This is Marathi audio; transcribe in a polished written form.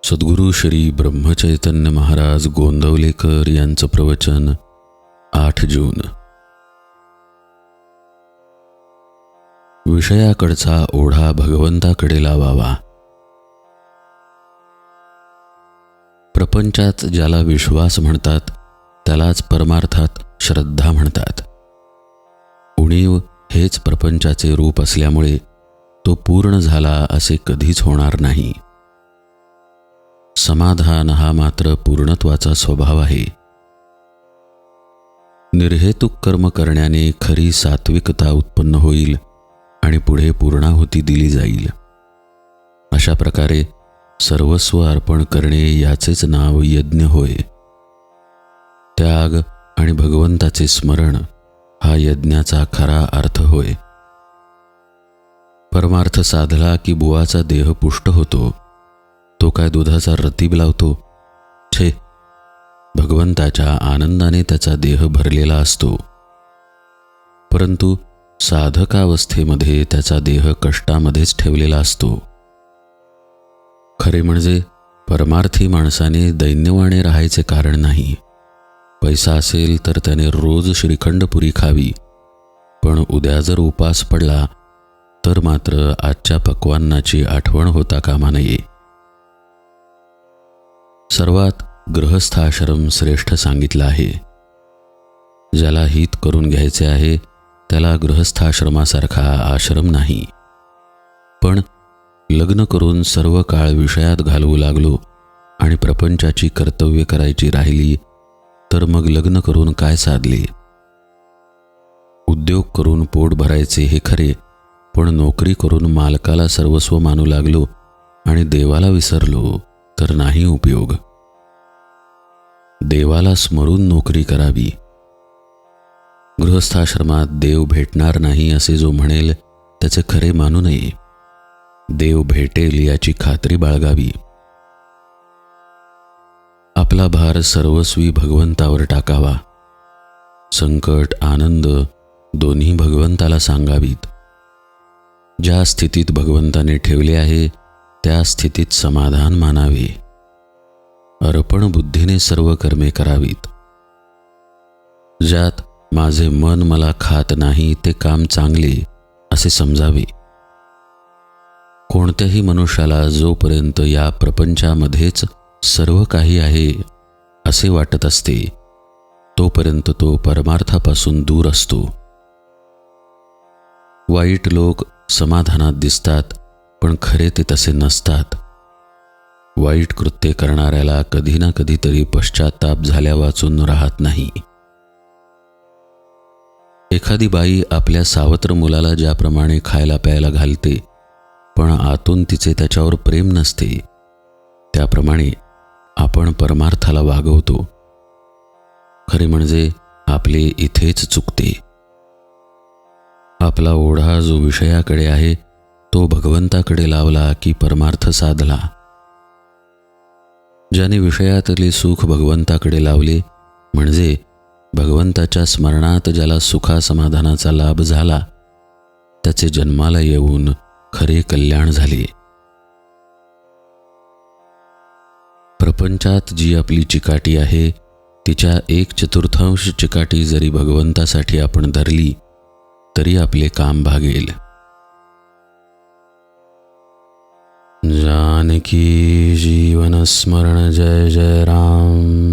सद्गुरू श्री ब्रह्मचैतन्य महाराज गोंदवलेकर यांचं प्रवचन 8 जून. विषयाकडचा ओढा भगवंताकडे लावावा. प्रपंचात ज्याला विश्वास म्हणतात त्यालाच परमार्थात श्रद्धा म्हणतात. उणीव हेच प्रपंचाचे रूप असल्यामुळे तो पूर्ण झाला असे कधीच होणार नाही. समाधान हा मात्र पूर्णत्वाचा स्वभाव आहे. निर्हेतुक कर्म करण्याने खरी सात्विकता उत्पन्न होईल आणि पुढे पूर्णाहुती दिली जाईल. अशा प्रकारे सर्वस्व अर्पण करणे याचेच नाव यज्ञ होय. त्याग आणि भगवंताचे स्मरण हा यज्ञाचा खरा अर्थ होय. परमार्थ साधला की बुवाचा देह पुष्ट होतो. तो काय दुधाचा रतीब लावतो? छे, भगवंताच्या आनंदाने त्याचा देह भरलेला असतो. परंतु साधकावस्थेमध्ये त्याचा देह कष्टामध्येच ठेवलेला असतो. खरे म्हणजे परमार्थी माणसाने दैन्यवाने राहायचे कारण नाही. पैसा असेल तर त्याने रोज श्रीखंडपुरी खावी, पण उद्या जर उपास पडला तर मात्र आजच्या पक्वान्नाची आठवण होता कामा नये. सर्वात गृहस्थाश्रम श्रेष्ठ सांगितला आहे. ज्याला हित करून घ्यायचे आहे त्याला गृहस्थाश्रमासारखा आश्रम नाही. पण लग्न करून सर्व काळ विषयात घालवू लागलो आणि प्रपंचाची कर्तव्य करायची राहिली तर मग लग्न करून काय साधले? उद्योग करून पोट भरायचे हे खरे, पण नोकरी करून मालकाला सर्वस्व मानू लागलो आणि देवाला विसरलो तर नाही उपयोग. देवाला स्मरून नोकरी करावी. गृहस्थाश्रमात देव भेटणार नाही असे जो म्हणेल त्याचे खरे मानू नये. देव भेटेल याची खात्री बाळगावी. आपला भार सर्वस्वी भगवंतावर टाकावा. संकट आनंद दोन्ही भगवंताला सांगावीत. ज्या स्थितीत भगवंताने ठेवले आहे त्या स्थितीत समाधान मानावे. अर्पण बुद्धीने सर्व कर्मे करावीत. ज्यात माझे मन मला खात नाही ते काम चांगले असे समजावे. कोणत्याही मनुष्याला जोपर्यंत या प्रपंचामध्येच सर्व काही आहे असे वाटत असते तोपर्यंत तो परमार्थापासून दूर असतो. वाईट लोक समाधानात दिसतात, पण खरे ते तसे नसतात. वाईट कृत्य करणाऱ्याला कधी ना कधीतरी पश्चाताप झाल्या वाचून राहत नाही. एखादी बाई आपल्या सावत्र मुलाला ज्याप्रमाणे खायला प्यायला घालते, पण आतून तिचे त्याच्यावर प्रेम नसते, त्याप्रमाणे आपण परमार्थाला वागवतो. खरे म्हणजे आपले इथेच चुकते. आपला ओढा जो विषयाकडे आहे तो भगवंताकडे लावला की परमार्थ साधला. ज्याने विषयातले सुख भगवंताकडे लावले म्हणजे भगवंताच्या स्मरणात ज्याला सुखासमाधानाचा लाभ झाला त्याचे जन्माला येऊन खरे कल्याण झाले. प्रपंचात जी आपली चिकाटी आहे तिच्या 1/4 चिकाटी जरी भगवंतासाठी आपण धरली तरी आपले काम भागेल. जानकी जीवन स्मरण जय जय राम.